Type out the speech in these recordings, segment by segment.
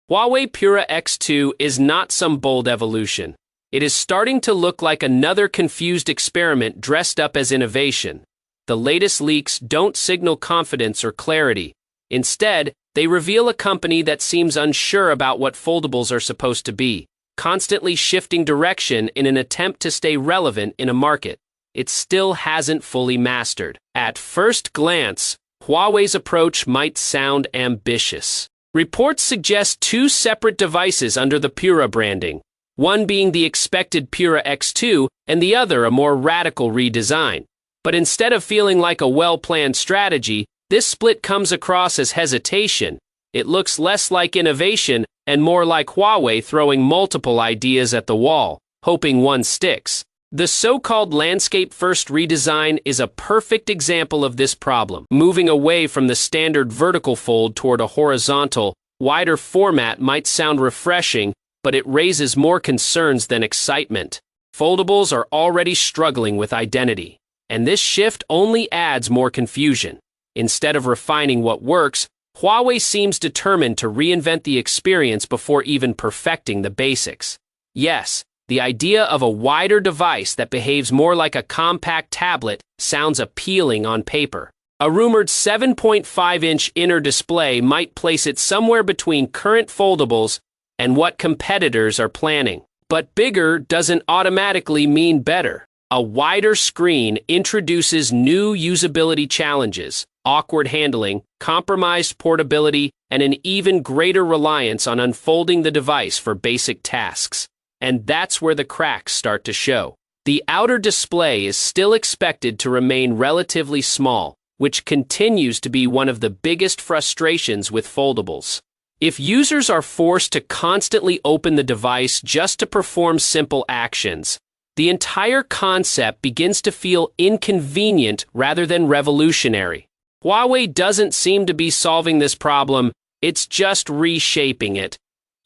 Huawei Pura X2 is not some bold evolution. It is starting to look like another confused experiment dressed up as innovation. The latest leaks don't signal confidence or clarity. Instead, they reveal a company that seems unsure about what foldables are supposed to be, constantly shifting direction in an attempt to stay relevant in a market it still hasn't fully mastered. At first glance, Huawei's approach might sound ambitious. Reports suggest two separate devices under the Pura branding, one being the expected Pura X2 and the other a more radical redesign. But instead of feeling like a well-planned strategy, this split comes across as hesitation. It looks less like innovation and more like Huawei throwing multiple ideas at the wall, hoping one sticks. The so-called landscape-first redesign is a perfect example of this problem. Moving away from the standard vertical fold toward a horizontal, wider format might sound refreshing, but it raises more concerns than excitement. Foldables are already struggling with identity, and this shift only adds more confusion. Instead of refining what works, Huawei seems determined to reinvent the experience before even perfecting the basics. Yes, the idea of a wider device that behaves more like a compact tablet sounds appealing on paper. A rumored 7.5-inch inner display might place it somewhere between current foldables and what competitors are planning. But bigger doesn't automatically mean better. A wider screen introduces new usability challenges, awkward handling, compromised portability, and an even greater reliance on unfolding the device for basic tasks. And that's where the cracks start to show. The outer display is still expected to remain relatively small, which continues to be one of the biggest frustrations with foldables. If users are forced to constantly open the device just to perform simple actions, the entire concept begins to feel inconvenient rather than revolutionary. Huawei doesn't seem to be solving this problem, it's just reshaping it.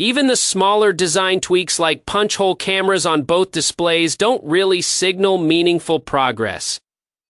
Even the smaller design tweaks like punch-hole cameras on both displays don't really signal meaningful progress.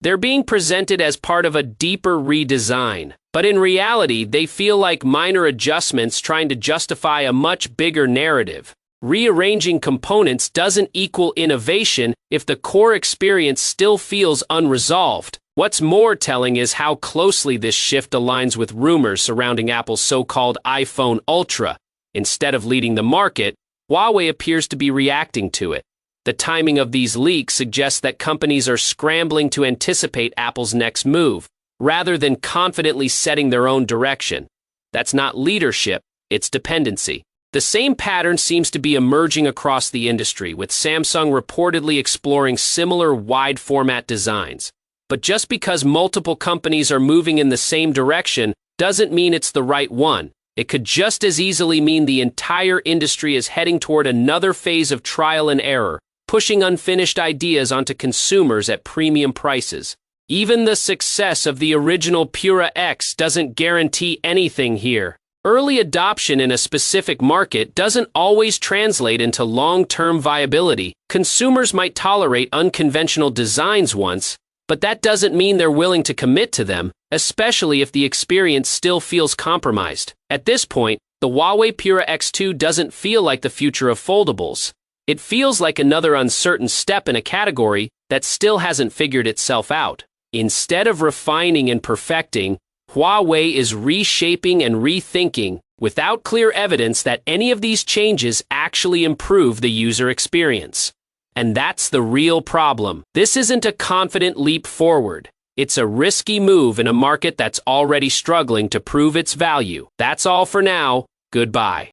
They're being presented as part of a deeper redesign, but in reality, they feel like minor adjustments trying to justify a much bigger narrative. Rearranging components doesn't equal innovation if the core experience still feels unresolved. What's more telling is how closely this shift aligns with rumors surrounding Apple's so-called iPhone Ultra. Instead of leading the market, Huawei appears to be reacting to it. The timing of these leaks suggests that companies are scrambling to anticipate Apple's next move, rather than confidently setting their own direction. That's not leadership, it's dependency. The same pattern seems to be emerging across the industry, with Samsung reportedly exploring similar wide-format designs. But just because multiple companies are moving in the same direction doesn't mean it's the right one. It could just as easily mean the entire industry is heading toward another phase of trial and error, pushing unfinished ideas onto consumers at premium prices. Even the success of the original Pura X doesn't guarantee anything here. Early adoption in a specific market doesn't always translate into long-term viability. Consumers might tolerate unconventional designs once, but that doesn't mean they're willing to commit to them, especially if the experience still feels compromised. At this point, the Huawei Pura X2 doesn't feel like the future of foldables. It feels like another uncertain step in a category that still hasn't figured itself out. Instead of refining and perfecting, Huawei is reshaping and rethinking without clear evidence that any of these changes actually improve the user experience. And that's the real problem. This isn't a confident leap forward. It's a risky move in a market that's already struggling to prove its value. That's all for now. Goodbye.